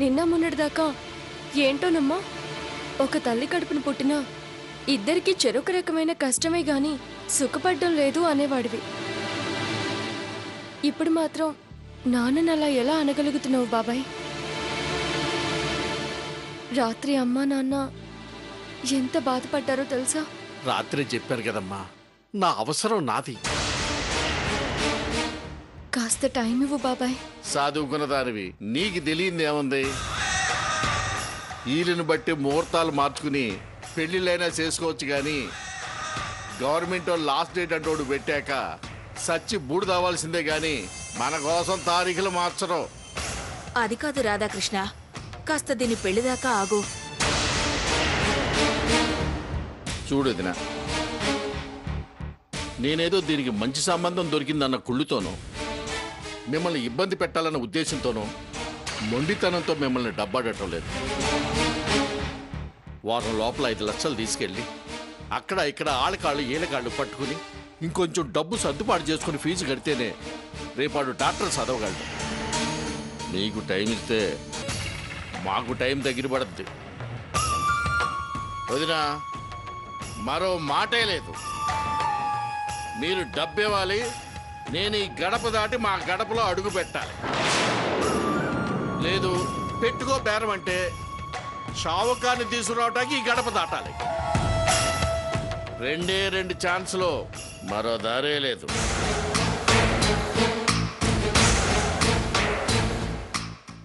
నిన్న మొన్నటిదాకా ఏంటోనమ్మా, ఒక తల్లి కడుపును పుట్టినా ఇద్దరికి చెరొక రకమైన కష్టమే గాని సుఖపడ్డం లేదు అనేవాడివి. ఇప్పుడు మాత్రం నాన్నని అలా ఎలా అనగలుగుతున్నావు బాబాయ్? రాత్రి అమ్మా నాన్న ఎంత బాధపడ్డారో తెలుసా? రాత్రి చెప్పారు కదమ్మా, నా అవసరం నాది. కాస్త టైం ఇవ్వు బాబాయ్. చదువుకున్న దానివి, నీకు తెలియదేముంది? ఈలిని బట్టి ముహూర్తాలు మార్చుకుని పెళ్లిళ్ళైనా చేసుకోవచ్చు కానీ గవర్నమెంట్ లాస్ట్ డేట్ అంటోడు పెట్టాక సచ్చి బూడిదవ్వాల్సిందే గాని మన కోసం తారీఖులు మార్చరు. అది కాదు రాధాకృష్ణ, కాస్త దీని పెళ్లిదాకా ఆగు. చూడదినా, నేనేదో దీనికి మంచి సంబంధం దొరికిందన్న కుళ్ళుతోనో మిమ్మల్ని ఇబ్బంది పెట్టాలన్న ఉద్దేశంతోనో మొండితనంతో మిమ్మల్ని డబ్బాడటం లేదు. వారం లోపల 5 లక్షలు తీసుకెళ్ళి అక్కడ ఇక్కడ ఆళ్ళకాళ్ళు ఈలకాళ్ళు పట్టుకుని ఇంకొంచెం డబ్బు సర్దుబాటు చేసుకుని ఫీజు కడితేనే రేపాడు డాక్టర్ చదవగలడు. నీకు టైం ఇస్తే మాకు టైం దగ్గర పడుద్ది. వదినా, మరో మాటే లేదు. మీరు డబ్బు ఇవ్వాలి, నేను ఈ గడప దాటి మా గడపలో అడుగు పెట్టాలి. లేదు పెట్టుకో బేరం అంటే షావుకాన్ని తీసుకురావటానికి ఈ గడప దాటాలి. 2 ఛాన్స్లో మరో దారే లేదు.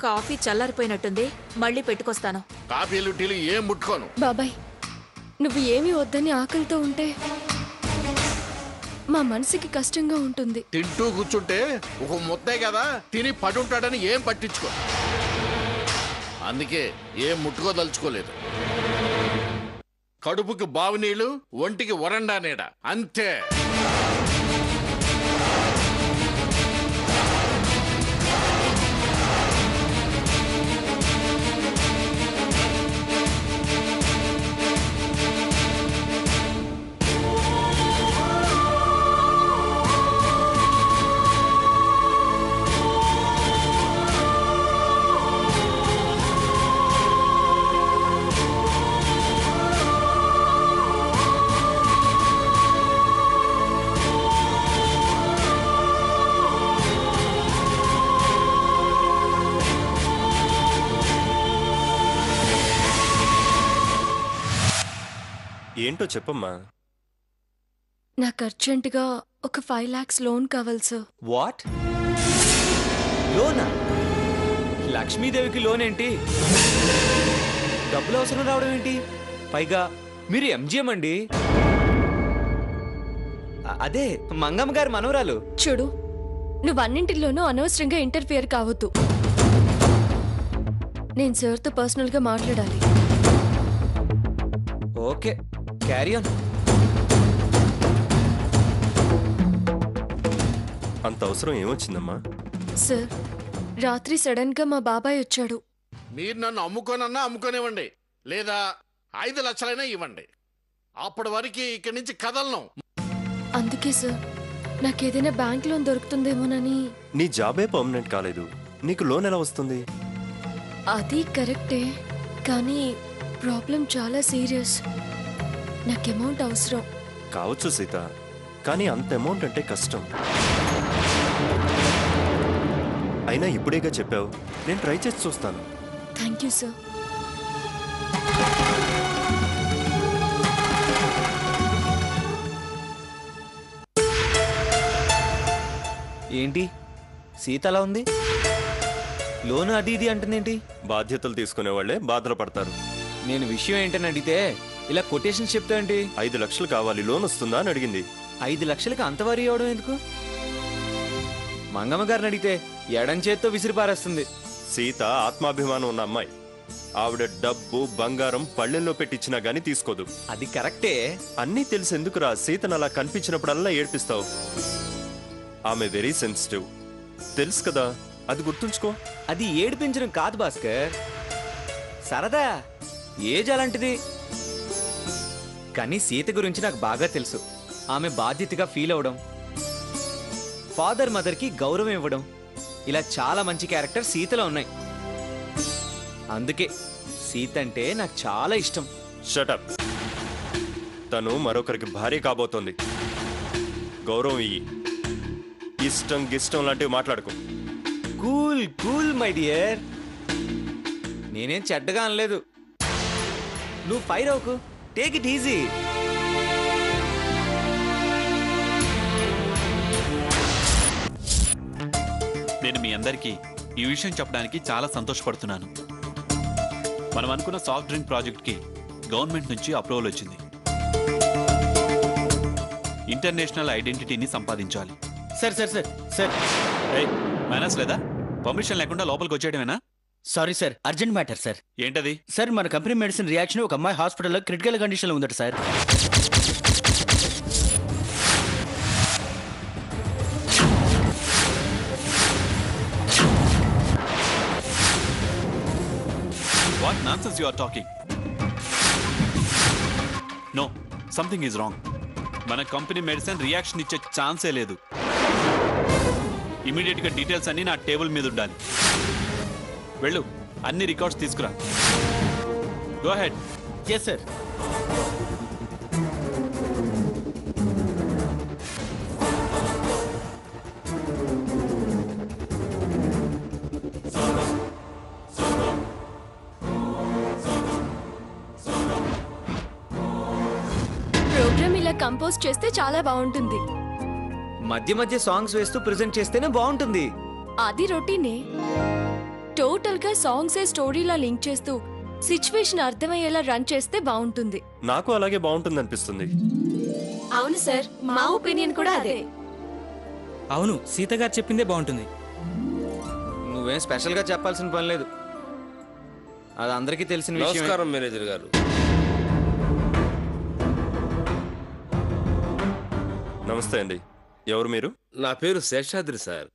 కాఫీ చల్లారిపోయినట్టుంది, మళ్ళీ పెట్టుకొస్తాను. కాఫీలు టీలు ఏం ముట్టుకోను. బాబాయ్, నువ్వు ఏమీ వద్దని ఆకలితో ఉంటే మా మనసుకి కష్టంగా ఉంటుంది. తింటూ కూర్చుంటే ఒక ముద్దే కదా తిని పడుంటాడని ఏం పట్టించుకో. అందుకే ఏం ముట్టుకోదలుచుకోలేదు. కడుపుకి బావునీళ్ళు, ఒంటికి వరండా నీడ, అంతే. ఏంటో చెప్పమ్మా. నాకు అర్జెంటుగా ఒక 5 lakhs లోన్ కావాలి సార్. వాట్? లోనా? లక్ష్మీదేవికి లోన్ ఏంటి? డబ్బులు అవసరం రావడం ఏంటి? పైగా మీరు ఎంజిఎం అండి. అదే మంగమ్మ గారి మనవరాలు. చూడు, నువ్వు అన్నింటిలోనూ అనవసరంగా ఇంటర్ఫియర్ కావద్దు. నేను సార్తో పర్సనల్గా మాట్లాడాలి. Okay, carry on. అంత అవసరం ఏమొచ్చిందమ్మా? సార్, రాత్రి సడన్ గా మా బాబాయ్ వచ్చాడు. మీరు నన్ను అమ్ముకోనన్నా అమ్ముకోనివ్వండి, లేదా 5 లక్షలైనా ఇవ్వండి. అప్పటి వరకు ఇక్కడి నుంచి కదలను. అందుకే సార్, నాకేదైనా బ్యాంక్ లోన్ దొరుకుతుందేమోనని. నీ జాబే పర్మనెంట్ కాలేదు, నీకు లోన్ ఎలా వస్తుంది? అది కరెక్టే, కానీ ప్రాబ్లం చాలా సీరియస్. నాకు అమౌంట్ అవసరం. కావచ్చు సీత, కానీ అంత అమౌంట్ అంటే కష్టం. అయినా ఇప్పుడేగా చెప్పావు, నేను ట్రై చేసి చూస్తాను. Thank you sir. ఏంటి సీత అలా ఉంది? లోన్ అది ఇది అంటుందేంటి? బాధ్యతలు తీసుకునే వాళ్ళే బాధలు పడతారు. నేను విషయం ఏంటని అడిగితే ఇలా కొటేషన్ చెప్తా ఏంటి? 5 లక్షలు కావాలి, లోన్ వస్తుందా అని అడిగింది. 5 లక్షలకి అంత వరి అవడం ఎందుకు? మంగమ్మ గారిని అడిగితే ఎడం చేత్తో విసిరి పారేస్తుంది. సీత ఆత్మాభిమానం ఉన్న అమ్మాయి. ఆవిడ డబ్బు బంగారం పళ్ళెల్లో పెట్టించినా గానీ తీసుకోదు. అది కరెక్టే. అన్నీ తెలిసి ఎందుకురా సీతను అలా కనిపించినప్పుడల్లా ఏడ్పిస్తావు? ఆమె వెరీ సెన్సిటివ్, తెలుసు కదా, అది గుర్తుంచుకో. అది ఏడిపించడం కాదు భాస్కర్, సరదా, ఏజ్ అలాంటిది. కానీ సీత గురించి నాకు బాగా తెలుసు. ఆమె బాధ్యతగా ఫీల్ అవడం, ఫాదర్ మదర్కి గౌరవం ఇవ్వడం, ఇలా చాలా మంచి క్యారెక్టర్ సీతలో ఉన్నాయి. అందుకే సీత అంటే నాకు చాలా ఇష్టం. షటప్. తను మరొకరికి భార్య కాబోతోంది. గౌరవం ఇయ్యి. ఇష్టం గిష్టం లాంటివి మాట్లాడుకో. కూల్ కూల్ మై డియర్, నేనేం చెడ్డగా అనలేదు. నువ్వు ఫైర్ అవ్వకు, టేక్ ఇట్ ఈజీ. నేను మీ అందరికీ ఈ విషయం చెప్పడానికి చాలా సంతోషపడుతున్నాను. మనం అనుకున్న సాఫ్ట్ డ్రింక్ ప్రాజెక్ట్కి గవర్నమెంట్ నుంచి అప్రూవల్ వచ్చింది. ఇంటర్నేషనల్ ఐడెంటిటీని సంపాదించాలి. సార్ సార్ సార్ సార్ ఏయ్, మేనస్ లేదా? పర్మిషన్ లేకుండా లోపలికి వచ్చేయడమేనా? Sorry sir, urgent matter sir. ఏంటది? సార్ మన కంపెనీ మెడిసిన్ రియాక్షన్ ఒక అమ్మాయి హాస్పిటల్లో క్రిటికల్ కండిషన్లో ఉందట sir. What nonsense you are talking? No, something is wrong. మన కంపెనీ మెడిసిన్ రియాక్షన్ ఇచ్చే ఛాన్సే లేదు. ఇమీడియట్గా డీటెయిల్స్ అన్నీ నా టేబుల్ మీద ఉండాలి. వెళ్ళు, అన్ని రికార్డ్స్ తీసుకురా. Go ahead. Yes sir. Program ఇలా కంపోజ్ చేస్తే చాలా బాగుంటుంది. మధ్య మధ్య సాంగ్స్ వేస్తూ ప్రెజెంట్ చేస్తేనే బాగుంటుంది. అది రొటీనే. టోటల్ గా సాంగ్స్ స్టోరీలా లింక్ చేస్తూ సిచ్యువేషన్ అర్థమయ్యేలా రన్ చేస్తే బాగుంటుంది. నాకు అలాగే బాగుంటుంది అనిపిస్తుంది. అవును సార్, మా ఒపీనియన్ కూడా అదే. అవును, సీత గారు చెప్పిందే బాగుంటుంది. నువ్వేం స్పెషల్గా చెప్పాల్సిన పని లేదు, అది అందరికీ తెలిసిన విషయం. నమస్కారం మేనేజర్ గారు. నమస్తే అండి. ఎవరు మీరు? నా పేరు శేషాద్రి సార్.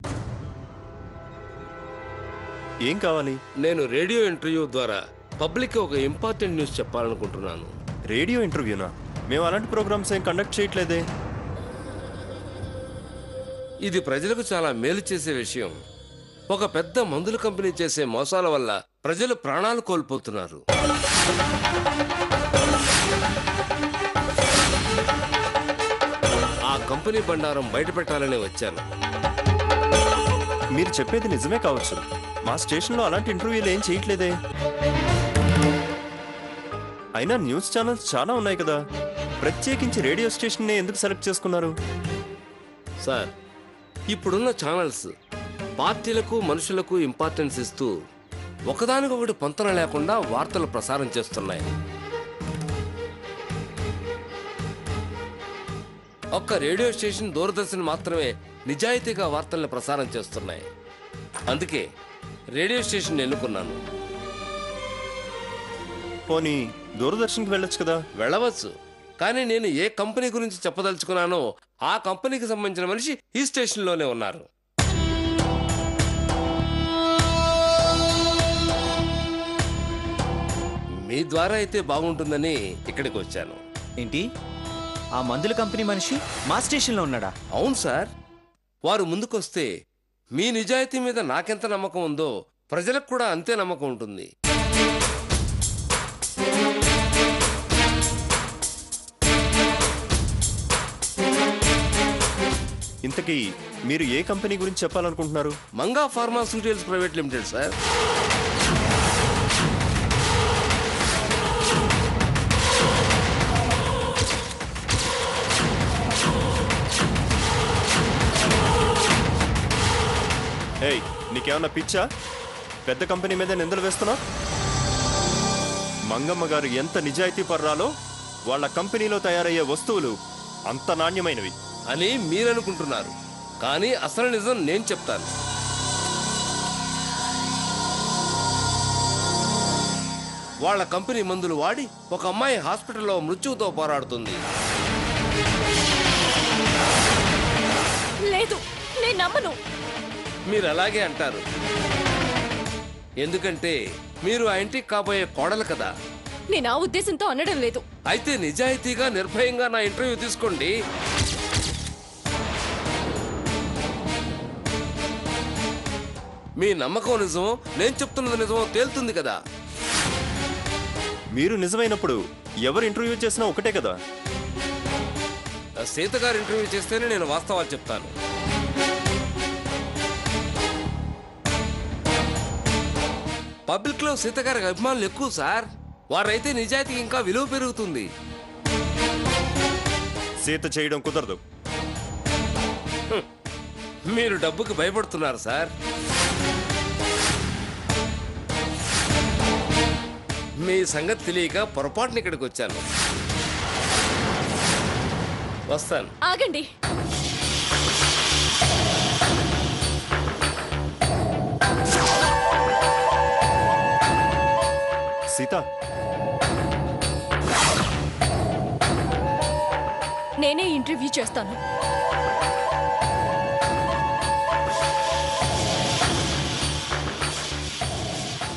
ఏం కావాలి? నేను రేడియో ఇంటర్వ్యూ ద్వారా పబ్లిక్ ఒక ఇంపార్టెంట్ న్యూస్ చెప్పాలనుకుంటున్నాను. రేడియో ఇంటర్వ్యూనా? మేము అలాంటి ప్రోగ్రామ్స్ ఏం కండక్ట్ చేయట్లేదే. ఇది ప్రజలకు చాలా మేలు చేసే విషయం. ఒక పెద్ద మందుల కంపెనీ చేసే మోసాల వల్ల ప్రజలు ప్రాణాలు కోల్పోతున్నారు. ఆ కంపెనీ బండారం బయటపెట్టాలనే వచ్చాను. మీరు చెప్పేది నిజమే కావచ్చు. మా స్టేషన్లో అలాంటి ఇంటర్వ్యూలు ఏం చేయట్లేదే. అయినా న్యూస్ ఛానల్స్ చాలా ఉన్నాయి కదా, ప్రత్యేకించి రేడియో స్టేషన్నే ఎందుకు సెలెక్ట్ చేసుకున్నారు? సార్, ఇప్పుడున్న ఛానల్స్ పార్టీలకు మనుషులకు ఇంపార్టెన్స్ ఇస్తూ ఒకదానికొకటి పొంతన లేకుండా వార్తలు ప్రసారం చేస్తున్నాయి. ఒక్క రేడియో స్టేషన్ దూరదర్శన్ మాత్రమే నిజాయితీగా వార్తల్ని ప్రసారం చేస్తున్నాయి. అందుకే రేడియో స్టేషన్ ఎన్నుకున్నాను. పోనీ దూరదర్శన్కి వెళ్ళొచ్చు కదా. వెళ్ళవచ్చు, కానీ నేను ఏ కంపెనీ గురించి చెప్పదలుచుకున్నానో ఆ కంపెనీకి సంబంధించిన మనిషి ఈ స్టేషన్లోనే ఉన్నారు. మీ ద్వారా అయితే బాగుంటుందని ఇక్కడికి వచ్చాను. ఏంటి, ఆ మందుల కంపెనీ మనిషి మా స్టేషన్లో ఉన్నాడా? అవును సార్. వారు ముందుకొస్తే మీ నిజాయితీ మీద నాకెంత నమ్మకం ఉందో ప్రజలకు కూడా అంతే నమ్మకం ఉంటుంది. ఇంతకీ మీరు ఏ కంపెనీ గురించి చెప్పాలనుకుంటున్నారు? Manga pharmaceuticals private limited sir. ఏయ్, నీకేమన్నా పిచ్చా? పెద్ద కంపెనీ మీద నిందలు వేస్తున్నా? మంగమ్మ గారు ఎంత నిజాయితీ పర్రాలో వాళ్ళ కంపెనీలో తయారయ్యే వస్తువులు అంత నాణ్యమైనవి అని మీరనుకుంటున్నారు, కానీ అసలు నిజం నేను చెప్తాను. వాళ్ళ కంపెనీ మందులు వాడి ఒక అమ్మాయి హాస్పిటల్లో మృత్యువుతో పోరాడుతుంది. లేదు, నేను నమ్మను. మీరు అలాగే అంటారు, ఎందుకంటే మీరు ఆ ఇంటికి కాబోయే కోడలు కదా. నేను ఆ ఉద్దేశంతో అనడం లేదు. అయితే నిజాయితీగా నిర్భయంగా నా ఇంటర్వ్యూ తీసుకోండి. మీ నమ్మకం నిజమో నేను చెప్తున్నది నిజమో తేలుతుంది కదా. మీరు నిజమైనప్పుడు ఎవరు ఇంటర్వ్యూ చేసినా ఒకటే కదా. సీత గారు ఇంటర్వ్యూ చేస్తేనే నేను వాస్తవాలు చెప్తాను. పబ్లిక్లో సీత గారికి అభిమానులు ఎక్కువ సార్. వారైతే నిజాయితీకి ఇంకా విలువ పెరుగుతుంది. సీత చేయడం కుదరదు. మీరు డబ్బుకి భయపడుతున్నారు సార్. మీ సంగతి తెలియక పొరపాటున ఇక్కడికి వచ్చాను. వస్తాను. ఆగండి. సీత, నేనే ఇంటర్వ్యూ చేస్తాను.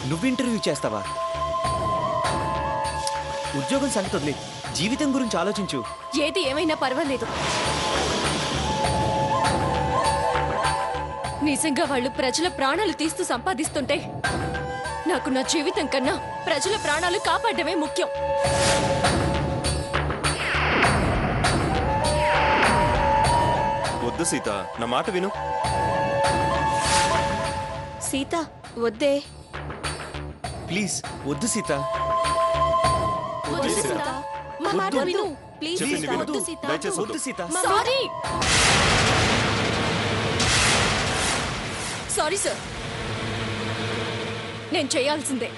నువ్వు ఇంటర్వ్యూ చేస్తావా? ఉద్యోగం సంగతి వదిలే, జీవితం గురించి ఆలోచించు. ఏది ఏమైనా పర్వాలేదు. నిజంగా వాళ్ళు ప్రజల ప్రాణాలు తీస్తూ సంపాదిస్తుంటే నాకు నా జీవితం కన్నా ప్రజల ప్రాణాలు కాపాడమే ముఖ్యం. వద్దు సీత, నా మాట విను. సీత వద్దే. ప్లీజ్ వద్దు సీత. వద్దు సీత. మా మాట విను. ప్లీజ్ చెప్పింది సీత, విను. వద్దు సీత. దయచేసి వద్దు సీత. సారీ. Sorry sir. నేను చేయాల్సిందే.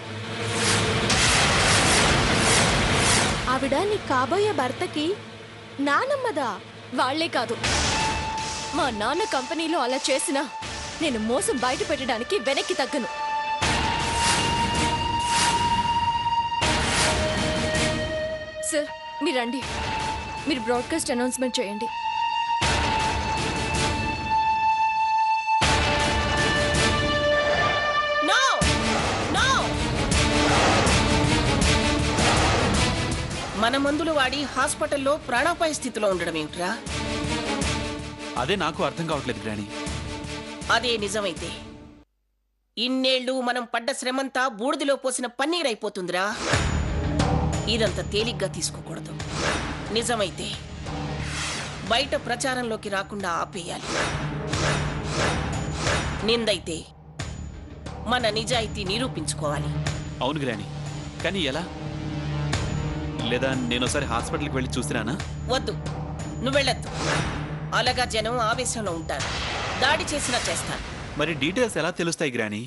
ఆవిడ నీ కాబోయే భర్తకి నానమ్మదా? వాళ్లే కాదు, మా నాన్న కంపెనీలో అలా చేసినా నేను మోసం బయట పెట్టడానికి వెనక్కి తగ్గను. సార్ మీరు రండి. మీరు బ్రాడ్కాస్ట్ అనౌన్స్మెంట్ చేయండి. మన మందులు వాడి హాస్పిటల్లో ప్రాణాపాయ స్థితిలో ఉండడం ఏమిట్రా? అదే నాకు అర్థం కావట్లేదు గ్రాని. అదే నిజమైతే ఇన్నేళ్లు మనం పడ్డ శ్రమంతా బూడిదిలో పోసిన పన్నీరైపోతుందిరా. ఇదంతా తేలిగ్గా తీసుకోకూడదు. నిజమైతే బయట ప్రచారంలోకి రాకుండా ఆపేయాలి. నిందైతే మన నిజాయితీ నిరూపించుకోవాలి. అవును గ్రాని, కానీ ఎలా? లేదా నేనోసారి హాస్పిటల్కి వెళ్ళి చూసిరానా? వద్దు, నువ్వెళ్ళొద్దు. అలాగా జనం ఆవేశంలో ఉంటారు. దాడి చేసినా చేస్తాను. మరి డీటెయిల్స్ ఎలా తెలుస్తాయి గ్రాని?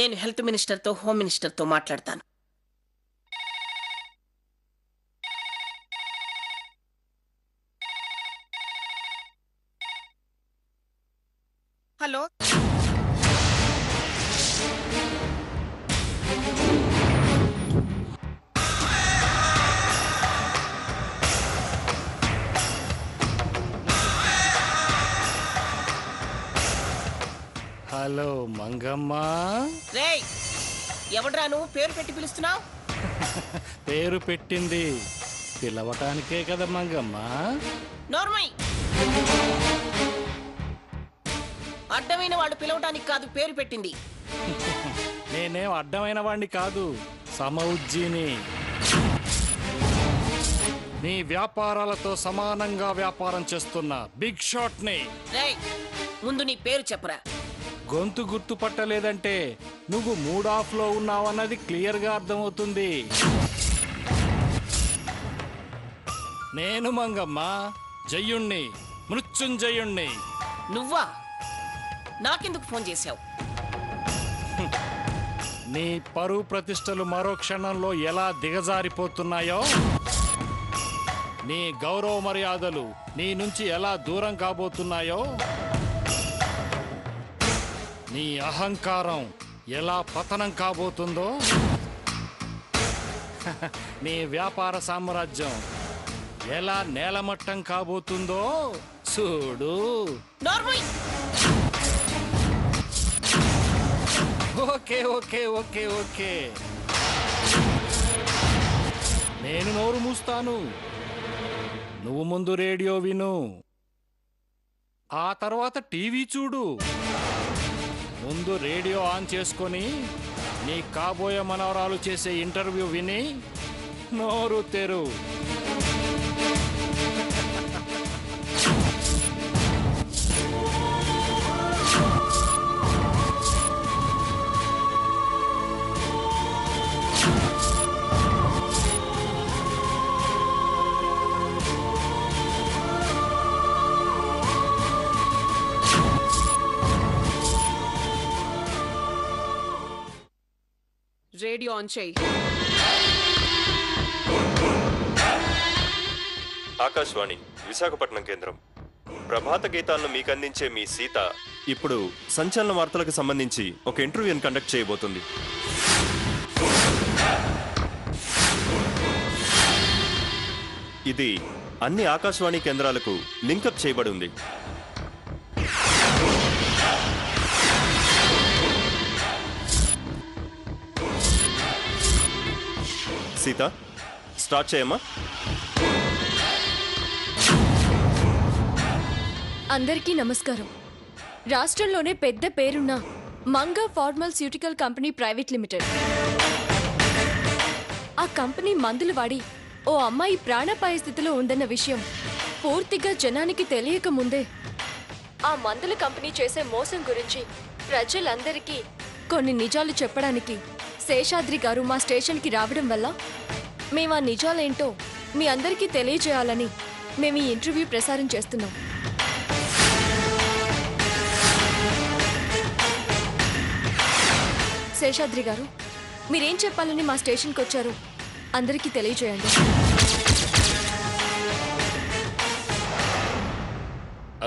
నేను హెల్త్ మినిస్టర్తో హోమ్ మినిస్టర్తో మాట్లాడతాను. Hello, hello Mangamma. రేయ్, ఎవడ్రా నువ్వు పేరు పెట్టి పిలుస్తున్నావు? పేరు పెట్టింది పిలవటానికే కదా మంగమ్మ. నోర్మై, అడ్డమైన వాడు పిలవటానికి కాదు పేరు పెట్టింది. నేనేం అడ్డమైన వాణ్ణి కాదు, సమౌజ్జీని. నీ వ్యాపారాలతో సమానంగా వ్యాపారం చేస్తున్న బిగ్ షాట్ ని. రేయ్, ముందు నీ పేరు చెప్పరా. గొంతు గుర్తుపట్టలేదంటే నువ్వు మూడ్ ఆఫ్ లో ఉన్నావన్నది క్లియర్ గా అర్థమవుతుంది. నేను మంగమ్మ, జయ్యుణ్ణి, మృత్యుంజయుణ్ణి. నువ్వా? నాకెందుకు ఫోన్ చేశావు? నీ పరువు ప్రతిష్టలు మరో క్షణంలో ఎలా దిగజారిపోతున్నాయో, నీ గౌరవ మర్యాదలు నీ నుంచి ఎలా దూరం కాబోతున్నాయో, నీ అహంకారం ఎలా పతనం కాబోతుందో, నీ వ్యాపార సామ్రాజ్యం ఎలా నేలమట్టం కాబోతుందో చూడు. నోర్మై, ఓకే ఓకే ఓకే ఓకే, నేను నోరు మూస్తాను. నువ్వు ముందు రేడియో విను, ఆ తర్వాత టీవీ చూడు. ముందు రేడియో ఆన్ చేసుకొని నీ కాబోయే మనవరాలు చేసే ఇంటర్వ్యూ విని నోరు తెరు. రేడియో ఆన్ చేయి. ఆకాశవాణి విశాఖపట్నం కేంద్రం. ప్రభాత గీతాలను మీకు అందించే మీ సీత ఇప్పుడు సంచలన వార్తలకు సంబంధించి ఒక ఇంటర్వ్యూని కండక్ట్ చేయబోతుంది. ఇది అన్ని ఆకాశవాణి కేంద్రాలకు లింకప్ చేయబడి ఉంది. సీత, స్టార్ట్ చేయమ్మా. అందరికీ నమస్కారం. రాష్ట్రంలోనే పెద్ద పేరున్న Manga pharmaceutical company private limited. ఆ కంపెనీ మందులు వాడి ఓ అమ్మాయి ప్రాణాపాయ స్థితిలో ఉందన్న విషయం పూర్తిగా జనానికి తెలియక ముందే ఆ మందుల కంపెనీ చేసే మోసం గురించి ప్రజలందరికీ కొన్ని నిజాలు చెప్పడానికి శేషాద్రి గారు మా స్టేషన్కి రావడం వల్ల మేము ఆ నిజాలేంటో మీ అందరికీ తెలియజేయాలని మేము ఈ ఇంటర్వ్యూ ప్రసారం చేస్తున్నాం. శేషాద్రి గారు, మీరేం చెప్పాలని మా స్టేషన్కి వచ్చారో అందరికీ తెలియజేయండి.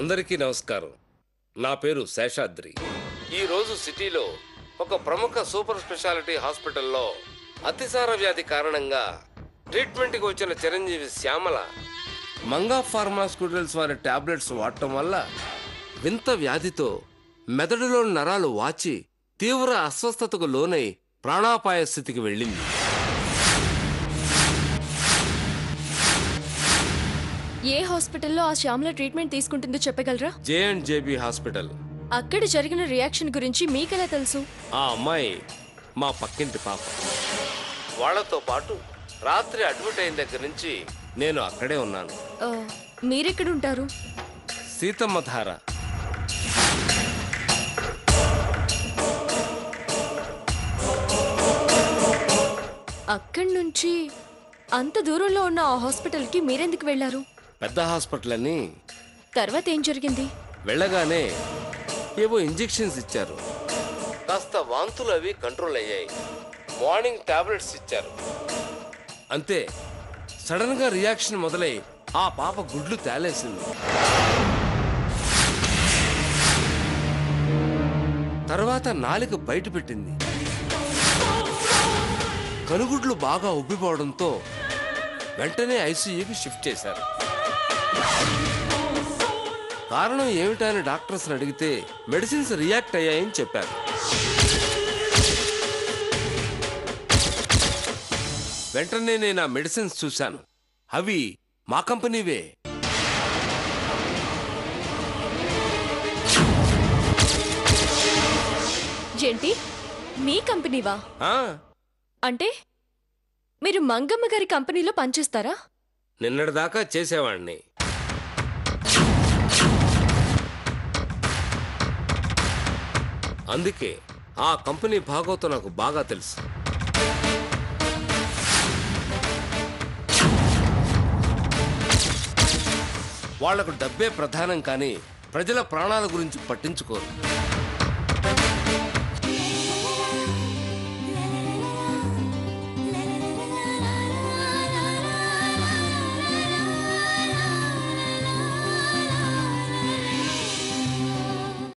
అందరికీ నమస్కారం. నా పేరు శేషాద్రి. ఈరోజు సిటీలో ఒక ప్రముఖ సూపర్ స్పెషాలిటీ హాస్పిటల్లో అతిసార వ్యాధి కారణంగా ట్రీట్మెంట్కి వచ్చిన చిరంజీవి శ్యామల మంగా ఫార్మాస్యూటికల్స్ వారి టాబ్లెట్స్ వాడటం వల్ల వింత వ్యాధితో మెదడులోని నరాలు వాచి తీవ్ర అస్వస్థతకు లోనై ప్రాణాపాయ స్థితికి వెళ్ళింది. ఏ హాస్పిటల్లో ఆ శ్యామల ట్రీట్మెంట్ తీసుకుంటుందో చెప్పగలరా? జేఎండ్జేబీ హాస్పిటల్. అక్కడ జరిగిన రియాక్షన్ గురించి మీకెలా తెలుసు? ఆ అమ్మాయి మా పక్కింటి పాప. వాళ్లతో పాటు రాత్రి అడ్మిట్ అయిన దగ్గర నుంచి నేను అక్కడే ఉన్నాను. మీరెక్కడుంటారు? సీతమ్మ ధార. అక్కడి నుంచి అంత దూరంలో ఉన్న ఆ హాస్పిటల్కి మీరెందుకు వెళ్లారు? పెద్ద హాస్పిటల్ అని. తర్వాత ఏం జరిగింది? వెళ్ళగానే ఏవో ఇంజెక్షన్స్ ఇచ్చారు. కాస్త వాంతులు అవి కంట్రోల్ అయ్యాయి. మార్నింగ్ టాబ్లెట్స్ ఇచ్చారు. అంతే, సడన్ గా రియాక్షన్ మొదలై ఆ పాప గుడ్లు తేలేసింది. తర్వాత నాలుక బయట పెట్టింది. కనుగుడ్లు బాగా ఉబ్బిపోవడంతో వెంటనే ఐసీయూకి షిఫ్ట్ చేశారు. కారణం ఏమిటని డాక్టర్స్ అడిగితే మెడిసిన్స్ రియాక్ట్ అయ్యాయని చెప్పారు. వెంటనే నేను ఆ మెడిసిన్స్ చూశాను. అవి మా కంపెనీవే. ఏంటి, మీ కంపెనీవా? అంటే మీరు మంగమ్మ గారి కంపెనీలో పనిచేస్తారా? నిన్నటిదాకా చేసేవాడిని. అందుకే ఆ కంపెనీ భాగవతం నాకు బాగా తెలుసు. వాళ్లకు డబ్బే ప్రధానం, కానీ ప్రజల ప్రాణాల గురించి పట్టించుకోరు.